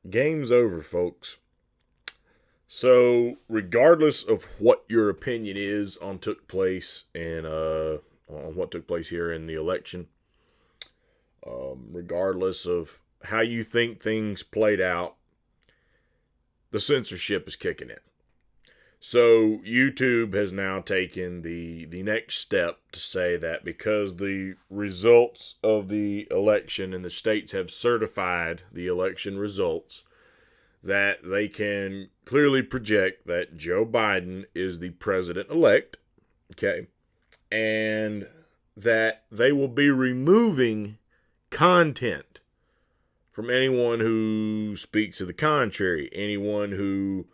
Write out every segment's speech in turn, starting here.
Game's over, folks. So, regardless of what your opinion is on what took place here in the election, regardless of how you think things played out, the censorship is kicking in. So YouTube has now taken the next step to say that because the results of the election and the states have certified the election results, that they can clearly project that Joe Biden is the president elect, okay, and that they will be removing content from anyone who speaks to the contrary, anyone who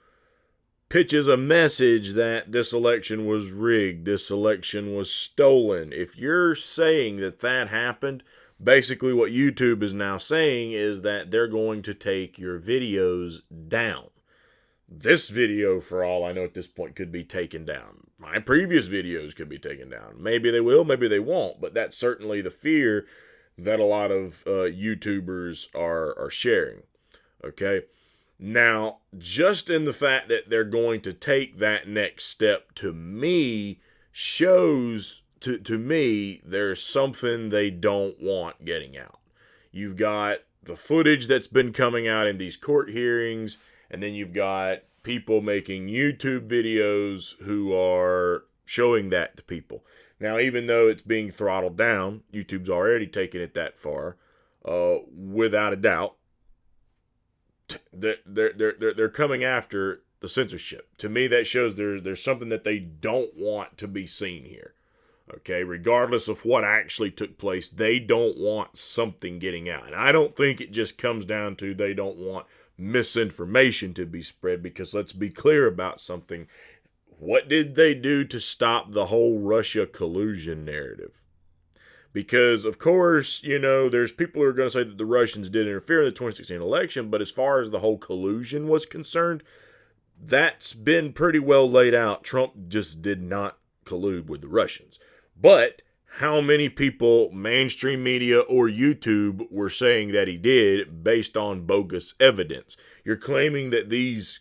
pitches a message that this election was rigged, this election was stolen. If you're saying that that happened, basically what YouTube is now saying is that they're going to take your videos down. This video, for all I know at this point, could be taken down. My previous videos could be taken down. Maybe they will, maybe they won't, but that's certainly the fear that a lot of YouTubers are sharing. Okay? Now, just in the fact that they're going to take that next step, to me, shows to me there's something they don't want getting out. You've got the footage that's been coming out in these court hearings, and then you've got people making YouTube videos who are showing that to people. Now, even though it's being throttled down, YouTube's already taken it that far, without a doubt, they're coming after the censorship. To me, that shows there's something that they don't want to be seen here. Okay, regardless of what actually took place, they don't want something getting out. And I don't think it just comes down to they don't want misinformation to be spread, because let's be clear about something. What did they do to stop the whole Russia collusion narrative? Because, of course, there's people who are going to say that the Russians did interfere in the 2016 election, but as far as the whole collusion was concerned, that's been pretty well laid out. Trump just did not collude with the Russians. But how many people, mainstream media or YouTube, were saying that he did based on bogus evidence? You're claiming that these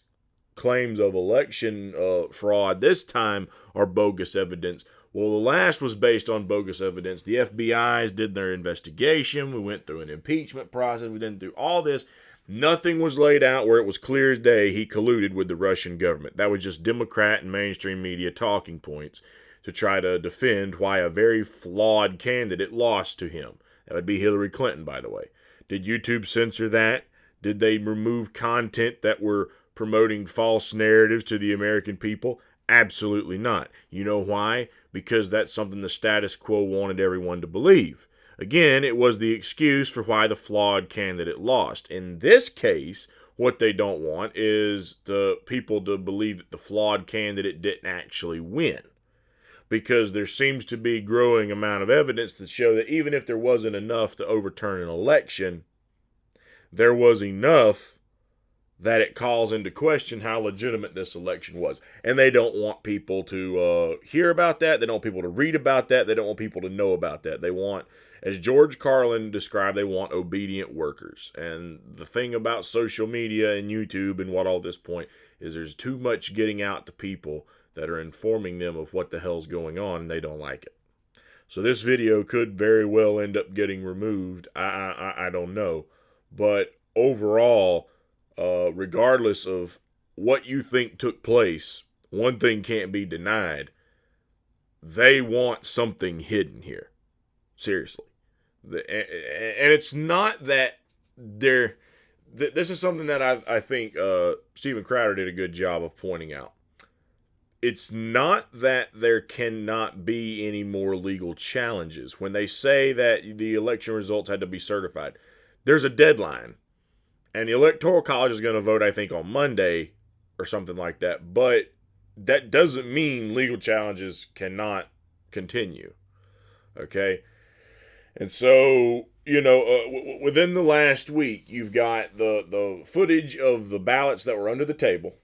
claims of election fraud this time are bogus evidence. Well, the last was based on bogus evidence. The FBI's did their investigation. We went through an impeachment process. We went through all this. Nothing was laid out where it was clear as day he colluded with the Russian government. That was just Democrat and mainstream media talking points to try to defend why a very flawed candidate lost to him. That would be Hillary Clinton, by the way. Did YouTube censor that? Did they remove content that were promoting false narratives to the American people? Absolutely not. You know why? Because that's something the status quo wanted everyone to believe. Again, it was the excuse for why the flawed candidate lost. In this case, what they don't want is the people to believe that the flawed candidate didn't actually win. Because there seems to be growing amount of evidence to show that even if there wasn't enough to overturn an election, there was enough that it calls into question how legitimate this election was. And they don't want people to hear about that. They don't want people to read about that. They don't want people to know about that. They want, as George Carlin described, they want obedient workers. And the thing about social media and YouTube and what all this point is, there's too much getting out to people that are informing them of what the hell's going on, and they don't like it. So this video could very well end up getting removed. I don't know. But overall, regardless of what you think took place, one thing can't be denied. They want something hidden here. Seriously. And it's not that they're... This is something that I think Steven Crowder did a good job of pointing out. It's not that there cannot be any more legal challenges. When they say that the election results had to be certified, there's a deadline. And the Electoral College is going to vote, I think, on Monday or something like that. But that doesn't mean legal challenges cannot continue. Okay? And so, within the last week, you've got the footage of the ballots that were under the table.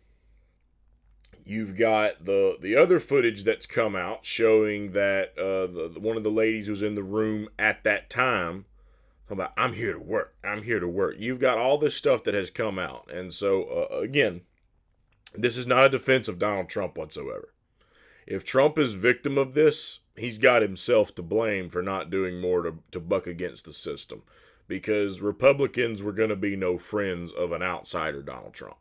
You've got the other footage that's come out showing that one of the ladies who was in the room at that time, about, I'm here to work. I'm here to work. You've got all this stuff that has come out. And so, again, this is not a defense of Donald Trump whatsoever. If Trump is victim of this, he's got himself to blame for not doing more to buck against the system. Because Republicans were going to be no friends of an outsider Donald Trump.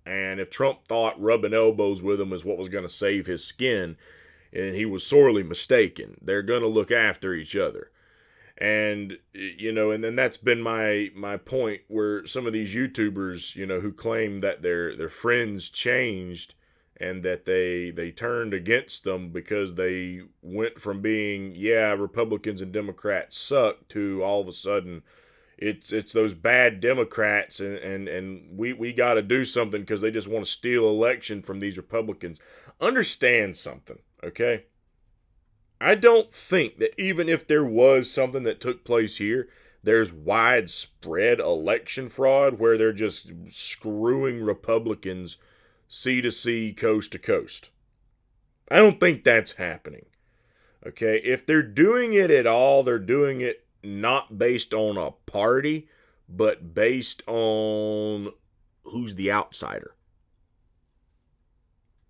And if Trump thought rubbing elbows with him is what was going to save his skin, and he was sorely mistaken. They're going to look after each other. And, and then that's been my point, where some of these YouTubers, who claim that their friends changed and that they turned against them because they went from being, Republicans and Democrats suck, to all of a sudden it's those bad Democrats and we got to do something because they just want to steal election from these Republicans. Understand something, okay? I don't think that even if there was something that took place here, there's widespread election fraud where they're just screwing Republicans sea to sea, coast to coast. I don't think that's happening. Okay? If they're doing it at all, they're doing it not based on a party, but based on who's the outsider.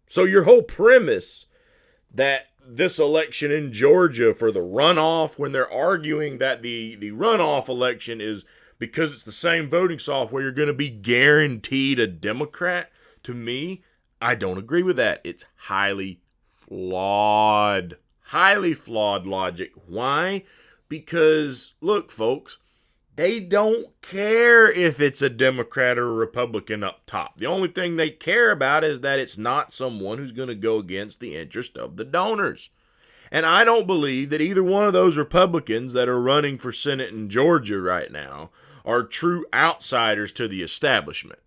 So your whole premise that this election in Georgia for the runoff, when they're arguing that the runoff election is because it's the same voting software, you're going to be guaranteed a Democrat, to me, I don't agree with that. It's highly flawed logic. Why? Because, look, folks, they don't care if it's a Democrat or a Republican up top. The only thing they care about is that it's not someone who's going to go against the interest of the donors. And I don't believe that either one of those Republicans that are running for Senate in Georgia right now are true outsiders to the establishment.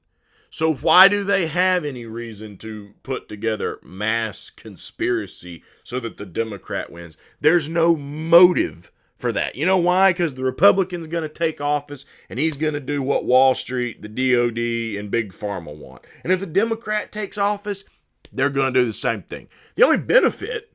So why do they have any reason to put together mass conspiracy so that the Democrat wins? There's no motive for that. You know why? Because the Republican's going to take office and he's going to do what Wall Street, the DOD, and Big Pharma want. And if the Democrat takes office, they're going to do the same thing. The only benefit,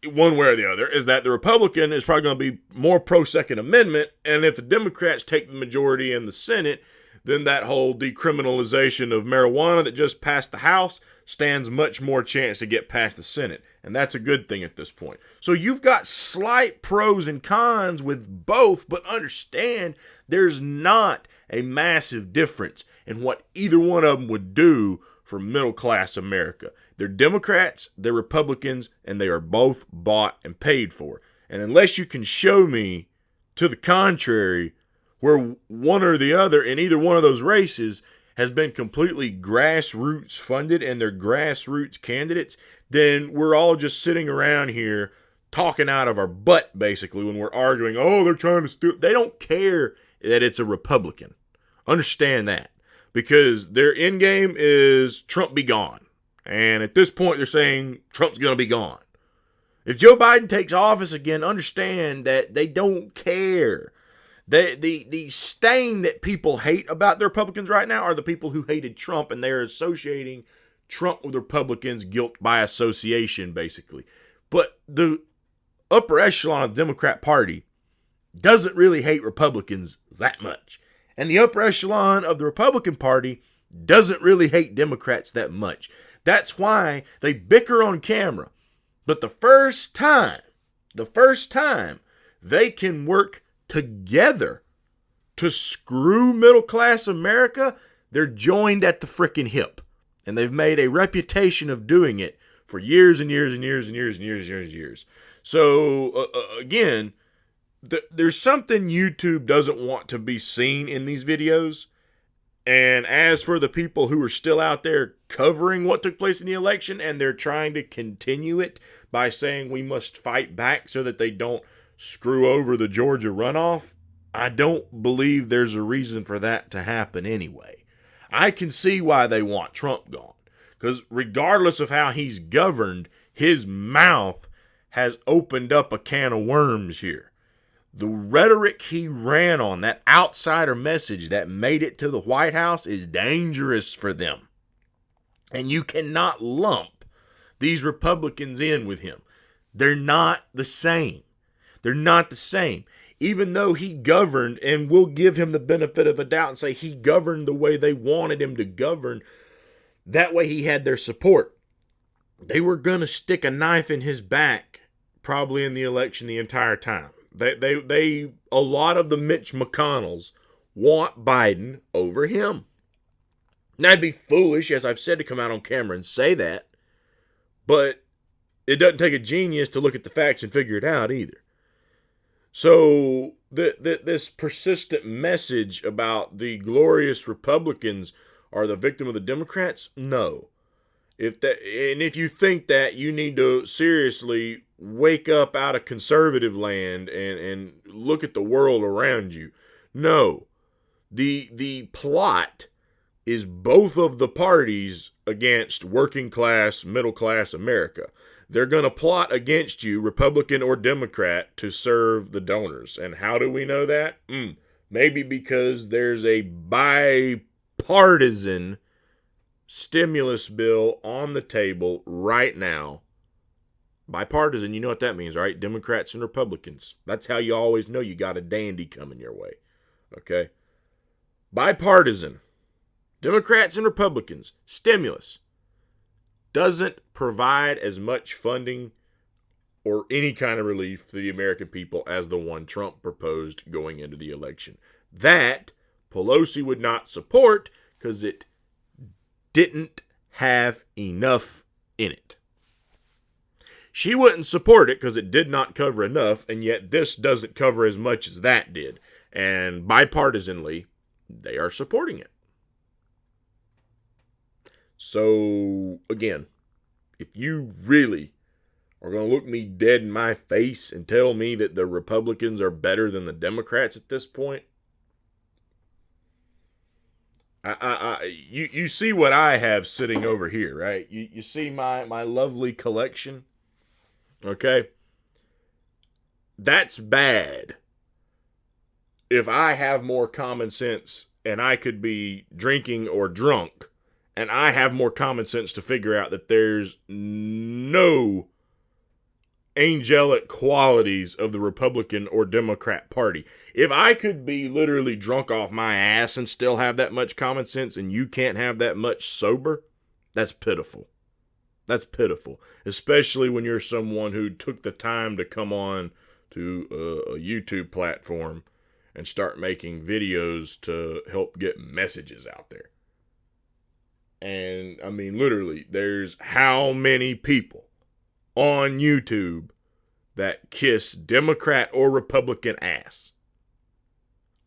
one way or the other, is that the Republican is probably going to be more pro-Second Amendment, and if the Democrats take the majority in the Senate, then that whole decriminalization of marijuana that just passed the House stands much more chance to get past the Senate. And that's a good thing at this point. So you've got slight pros and cons with both, but understand there's not a massive difference in what either one of them would do for middle-class America. They're Democrats, they're Republicans, and they are both bought and paid for. And unless you can show me to the contrary, where one or the other in either one of those races has been completely grassroots funded and they're grassroots candidates, then we're all just sitting around here talking out of our butt, basically, when we're arguing, oh, they're trying to steal. They don't care that it's a Republican. Understand that. Because their end game is Trump be gone. And at this point, they're saying Trump's going to be gone. If Joe Biden takes office again, understand that they don't care. The stain that people hate about the Republicans right now are the people who hated Trump, and they're associating Trump with Republicans, guilt by association, basically. But the upper echelon of the Democrat Party doesn't really hate Republicans that much. And the upper echelon of the Republican Party doesn't really hate Democrats that much. That's why they bicker on camera. But the first time they can work together to screw middle-class America, they're joined at the frickin' hip. And they've made a reputation of doing it for years and years and years and years and years and years and years. So, again, there's something YouTube doesn't want to be seen in these videos. And as for the people who are still out there covering what took place in the election, and they're trying to continue it by saying we must fight back so that they don't screw over the Georgia runoff, I don't believe there's a reason for that to happen anyway. I can see why they want Trump gone. Because regardless of how he's governed, his mouth has opened up a can of worms here. The rhetoric he ran on, that outsider message that made it to the White House, is dangerous for them. And you cannot lump these Republicans in with him. They're not the same. They're not the same. even though he governed, and we'll give him the benefit of the doubt and say he governed the way they wanted him to govern, that way he had their support. They were going to stick a knife in his back probably in the election the entire time. A lot of the Mitch McConnells want Biden over him. Now, it'd be foolish, as I've said, to come out on camera and say that, but it doesn't take a genius to look at the facts and figure it out either. So this persistent message about the glorious Republicans are the victim of the Democrats, no. If you think that, you need to seriously wake up out of conservative land and look at the world around you. No. The plot is both of the parties against working class, middle class America. They're going to plot against you, Republican or Democrat, to serve the donors. And how do we know that? Maybe because there's a bipartisan stimulus bill on the table right now. Bipartisan, you know what that means, right? Democrats and Republicans. That's how you always know you got a dandy coming your way. Okay? Bipartisan. Democrats and Republicans. Stimulus. Doesn't provide as much funding or any kind of relief for the American people as the one Trump proposed going into the election. That Pelosi would not support because it didn't have enough in it. She wouldn't support it because it did not cover enough, and yet this doesn't cover as much as that did. And bipartisanly, they are supporting it. So, again, if you really are going to look me dead in my face and tell me that the Republicans are better than the Democrats at this point, you see what I have sitting over here, right? You see my lovely collection, okay? That's bad. If I have more common sense and I could be drinking or drunk, and I have more common sense to figure out that there's no angelic qualities of the Republican or Democrat Party. If I could be literally drunk off my ass and still have that much common sense and you can't have that much sober, that's pitiful. That's pitiful. Especially when you're someone who took the time to come on to a YouTube platform and start making videos to help get messages out there. And, I mean, literally, there's how many people on YouTube that kiss Democrat or Republican ass?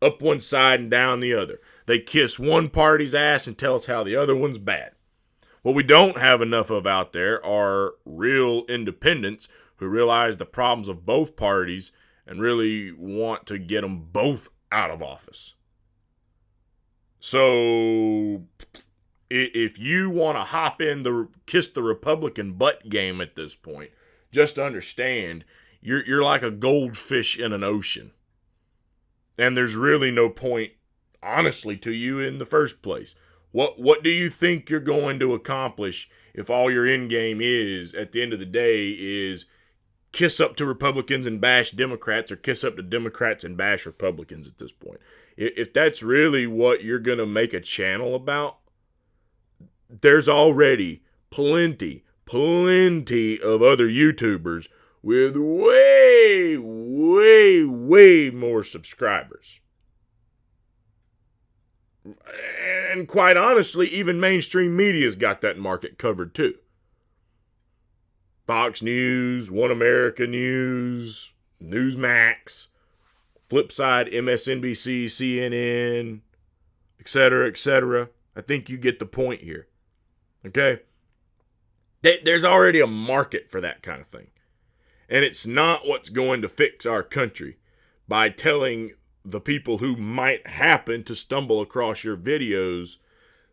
Up one side and down the other. They kiss one party's ass and tell us how the other one's bad. What we don't have enough of out there are real independents who realize the problems of both parties and really want to get them both out of office. So if you want to hop in the kiss the Republican butt game at this point, just understand you're like a goldfish in an ocean. And there's really no point, honestly, to you in the first place. What do you think you're going to accomplish if all your end game is, at the end of the day, is kiss up to Republicans and bash Democrats, or kiss up to Democrats and bash Republicans at this point? If that's really what you're going to make a channel about, there's already plenty of other YouTubers with way more subscribers. And quite honestly, even mainstream media's got that market covered too. Fox News, One America News, Newsmax, Flipside, MSNBC, CNN, etc., etc. I think you get the point here. Okay? There's already a market for that kind of thing. And it's not what's going to fix our country by telling the people who might happen to stumble across your videos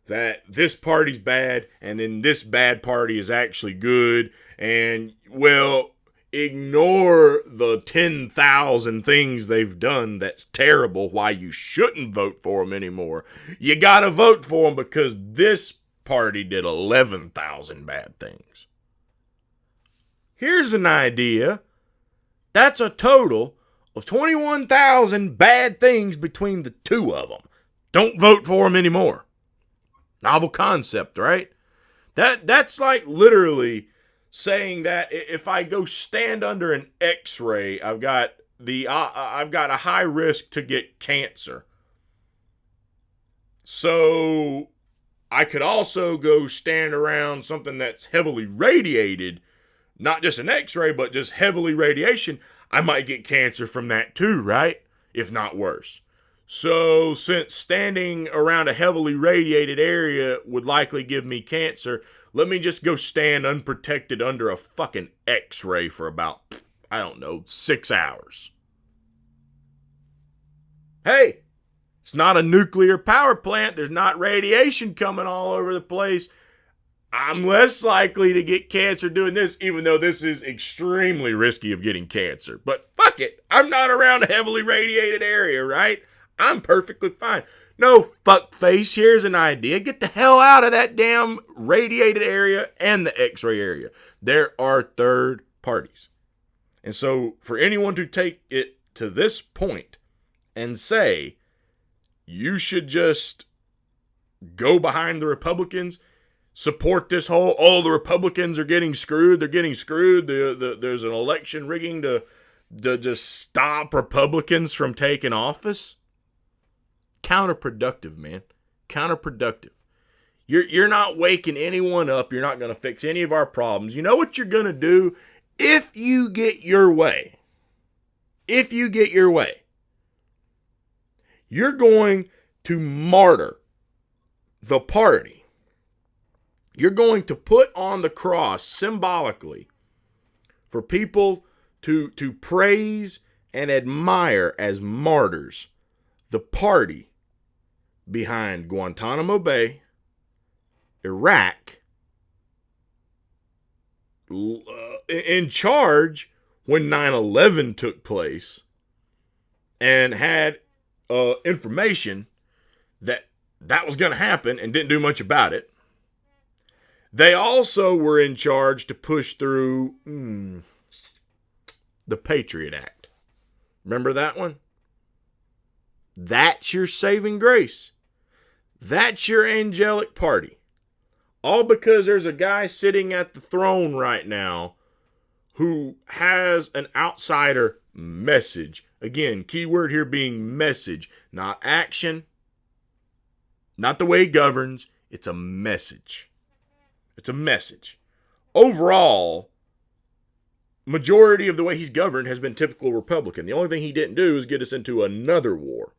that this party's bad and then this bad party is actually good. And, well, ignore the 10,000 things they've done that's terrible, why you shouldn't vote for them anymore. You got to vote for them because this party did 11,000 bad things. Here's an idea. That's a total of 21,000 bad things between the two of them. Don't vote for them anymore. Novel concept, right? That's like literally saying that if I go stand under an X-ray, I've got a high risk to get cancer. So I could also go stand around something that's heavily radiated, not just an X-ray, but just heavily radiation. I might get cancer from that too, right? If not worse. So since standing around a heavily radiated area would likely give me cancer, let me just go stand unprotected under a fucking X-ray for about, 6 hours. Hey, it's not a nuclear power plant. There's not radiation coming all over the place. I'm less likely to get cancer doing this, even though this is extremely risky of getting cancer. But fuck it. I'm not around a heavily radiated area, right? I'm perfectly fine. No, fuckface, here's an idea. Get the hell out of that damn radiated area and the X-ray area. There are third parties. And so for anyone to take it to this point and say, you should just go behind the Republicans, support this whole, the Republicans are getting screwed, they're getting screwed, there's an election rigging to just stop Republicans from taking office. Counterproductive, man. Counterproductive. You're not waking anyone up. You're not going to fix any of our problems. You know what you're going to do? If you get your way, you're going to martyr the party. You're going to put on the cross symbolically for people to praise and admire as martyrs the party behind Guantanamo Bay, Iraq, in charge when 9/11 took place, and had information that was going to happen and didn't do much about it. They also were in charge to push through the Patriot Act. Remember that one? That's your saving grace. That's your angelic party. All because there's a guy sitting at the throne right now who has an outsider message. Again, keyword here being message, not action, not the way he governs. It's a message. It's a message. Overall, majority of the way he's governed has been typical Republican. The only thing he didn't do is get us into another war.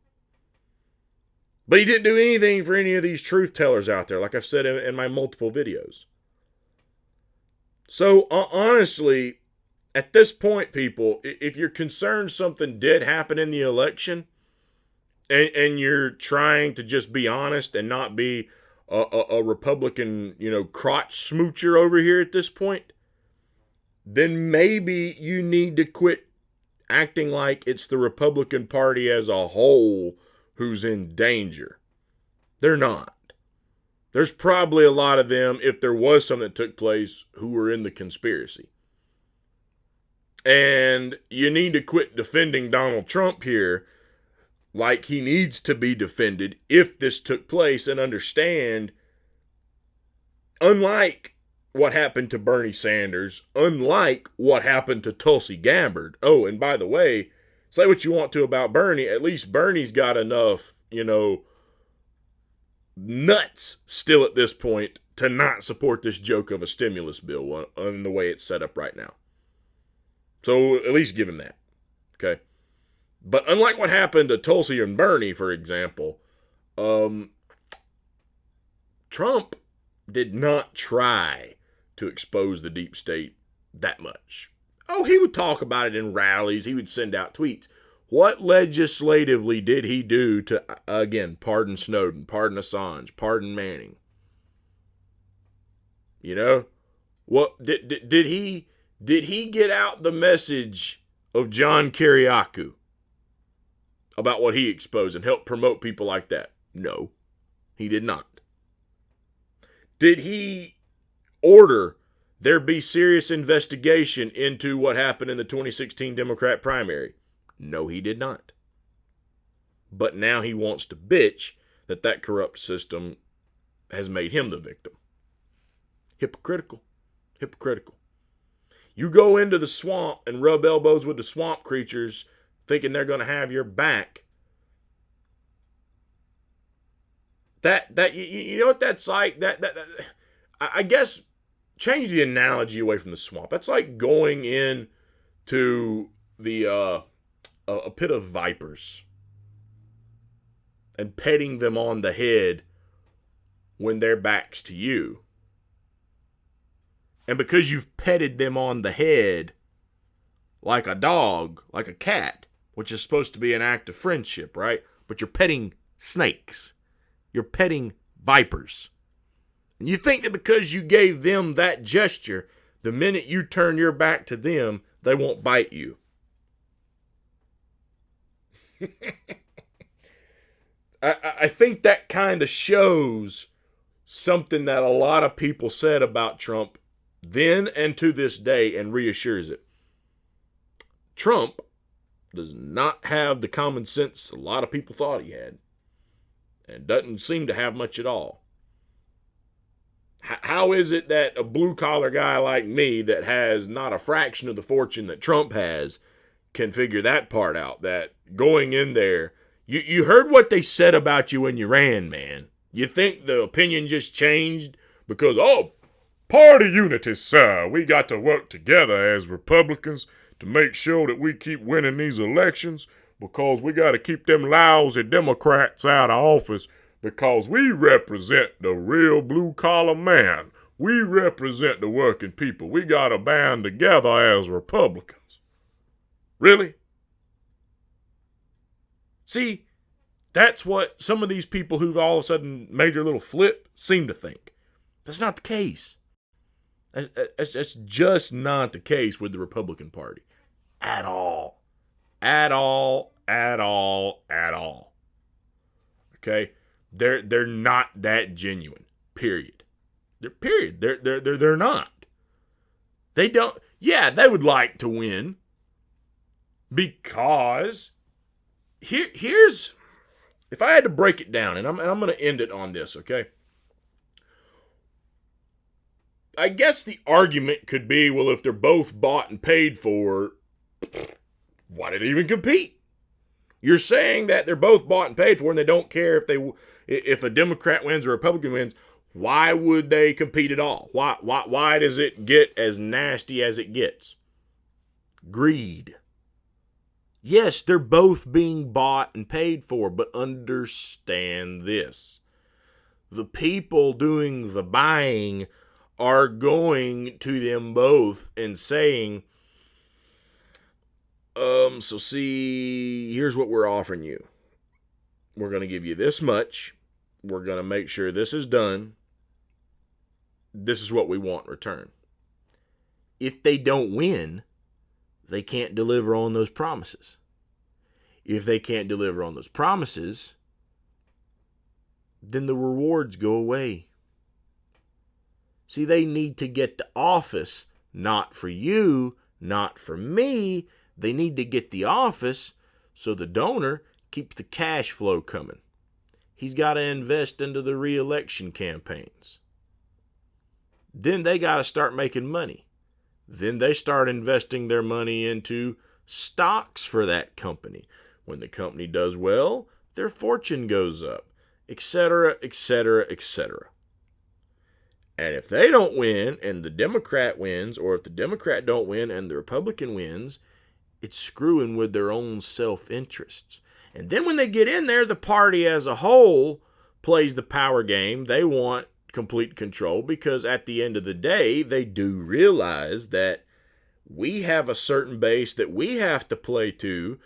But he didn't do anything for any of these truth tellers out there, like I've said in my multiple videos. So, honestly, at this point, people, if you're concerned something did happen in the election, and you're trying to just be honest and not be a Republican, crotch smoocher over here at this point, then maybe you need to quit acting like it's the Republican Party as a whole who's in danger. They're not. There's probably a lot of them, if there was something that took place, who were in the conspiracy. And you need to quit defending Donald Trump here like he needs to be defended if this took place, and understand, unlike what happened to Bernie Sanders, unlike what happened to Tulsi Gabbard. Oh, and by the way, say what you want to about Bernie, at least Bernie's got enough, nuts still at this point to not support this joke of a stimulus bill in the way it's set up right now. So at least give him that. Okay. But unlike what happened to Tulsi and Bernie, for example, Trump did not try to expose the deep state that much. Oh, he would talk about it in rallies. He would send out tweets. What legislatively did he do to, again, pardon Snowden, pardon Assange, pardon Manning? What did he get out the message of John Kiriakou about what he exposed and help promote people like that? No, he did not. Did he order there be serious investigation into what happened in the 2016 Democrat primary? No, he did not. But now he wants to bitch that that corrupt system has made him the victim. Hypocritical. Hypocritical. You go into the swamp and rub elbows with the swamp creatures thinking they're going to have your back. You know what that's like? I guess change the analogy away from the swamp. That's like going in to a pit of vipers and petting them on the head when their back's to you. And because you've petted them on the head like a dog, like a cat, which is supposed to be an act of friendship, right? But you're petting snakes. You're petting vipers. And you think that because you gave them that gesture, the minute you turn your back to them, they won't bite you. I think that kind of shows something that a lot of people said about Trump then and to this day, and reassures it. Trump does not have the common sense a lot of people thought he had, and doesn't seem to have much at all. How is it that a blue-collar guy like me that has not a fraction of the fortune that Trump has can figure that part out? That going in there, you heard what they said about you when you ran, man. You think the opinion just changed because, party unity, sir. We got to work together as Republicans to make sure that we keep winning these elections because we got to keep them lousy Democrats out of office because we represent the real blue-collar man. We represent the working people. We got to band together as Republicans. Really? See, that's what some of these people who've all of a sudden made their little flip seem to think. That's not the case. That's just not the case with the Republican Party. At all. At all. At all. At all. Okay? They're not that genuine. Period. They're not. They don't. Yeah, they would like to win. Because here's, if I had to break it down, and I'm going to end it on this, okay? I guess the argument could be, well, if they're both bought and paid for, why do they even compete? You're saying that they're both bought and paid for, and they don't care if a Democrat wins or a Republican wins. Why would they compete at all? Why does it get as nasty as it gets? Greed. Yes, they're both being bought and paid for, but understand this. The people doing the buying are going to them both and saying, so see, here's what we're offering you. We're going to give you this much. We're going to make sure this is done. This is what we want in return. If they don't win, they can't deliver on those promises. If they can't deliver on those promises, then the rewards go away. See, they need to get the office, not for you, not for me. They need to get the office so the donor keeps the cash flow coming. He's got to invest into the re-election campaigns. Then they got to start making money. Then they start investing their money into stocks for that company. When the company does well, their fortune goes up, etc., etc., etc. And if they don't win and the Democrat wins, or if the Democrat don't win and the Republican wins, it's screwing with their own self-interests. And then when they get in there, the party as a whole plays the power game. They want complete control because at the end of the day, they do realize that we have a certain base that we have to play to,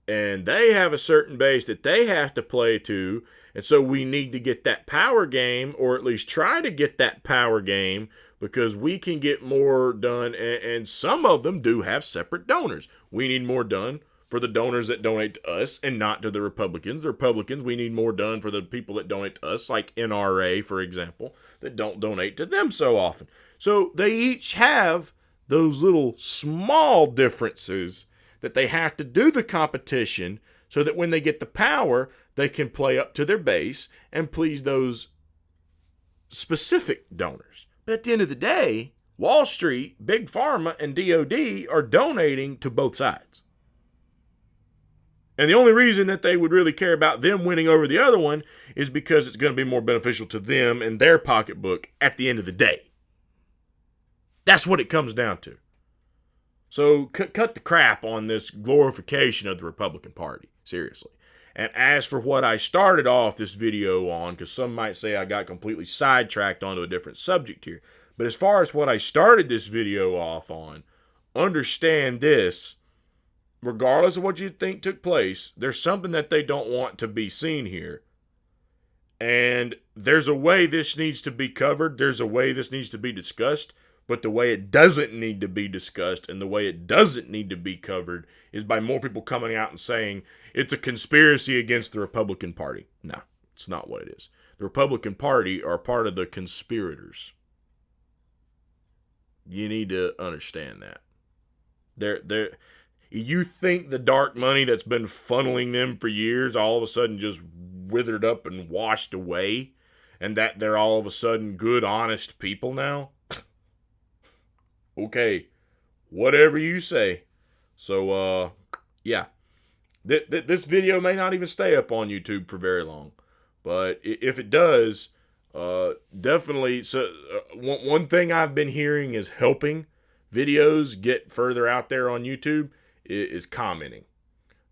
and they have a certain base that they have to play to. And so we need to get that power game, or at least try to get that power game, because we can get more done. And some of them do have separate donors. We need more done for the donors that donate to us and not to the Republicans. The Republicans, we need more done for the people that donate to us, like NRA, for example, that don't donate to them so often. So they each have those little small differences that they have to do the competition so that when they get the power, they can play up to their base and please those specific donors. But at the end of the day, Wall Street, Big Pharma, and DOD are donating to both sides. And the only reason that they would really care about them winning over the other one is because it's going to be more beneficial to them and their pocketbook at the end of the day. That's what it comes down to. So cut the crap on this glorification of the Republican Party. Seriously. And as for what I started off this video on, because some might say I got completely sidetracked onto a different subject here. But as far as what I started this video off on, understand this. Regardless of what you think took place, there's something that they don't want to be seen here. And there's a way this needs to be covered. There's a way this needs to be discussed. But the way it doesn't need to be discussed and the way it doesn't need to be covered is by more people coming out and saying it's a conspiracy against the Republican Party. No, it's not what it is. The Republican Party are part of the conspirators. You need to understand that. You think the dark money that's been funneling them for years all of a sudden just withered up and washed away, and that they're all of a sudden good, honest people now? Okay, whatever you say. So, yeah. This video may not even stay up on YouTube for very long. But if it does, definitely. So, one thing I've been hearing is helping videos get further out there on YouTube is commenting.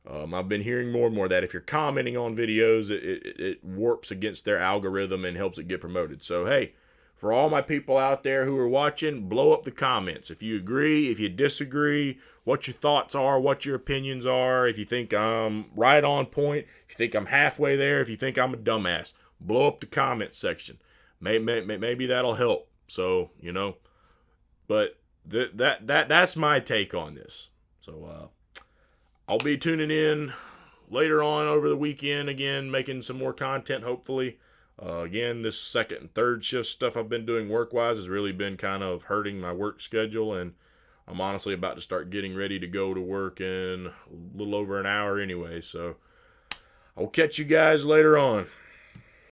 I've been hearing more and more that if you're commenting on videos, it warps against their algorithm and helps it get promoted. So, hey, for all my people out there who are watching, blow up the comments. If you agree, if you disagree, what your thoughts are, what your opinions are, if you think I'm right on point, if you think I'm halfway there, if you think I'm a dumbass, blow up the comment section. Maybe that'll help. So, but that's my take on this. So, I'll be tuning in later on over the weekend again, making some more content, hopefully. Again, this second and third shift stuff I've been doing work-wise has really been kind of hurting my work schedule, and I'm honestly about to start getting ready to go to work in a little over an hour anyway, so I'll catch you guys later on.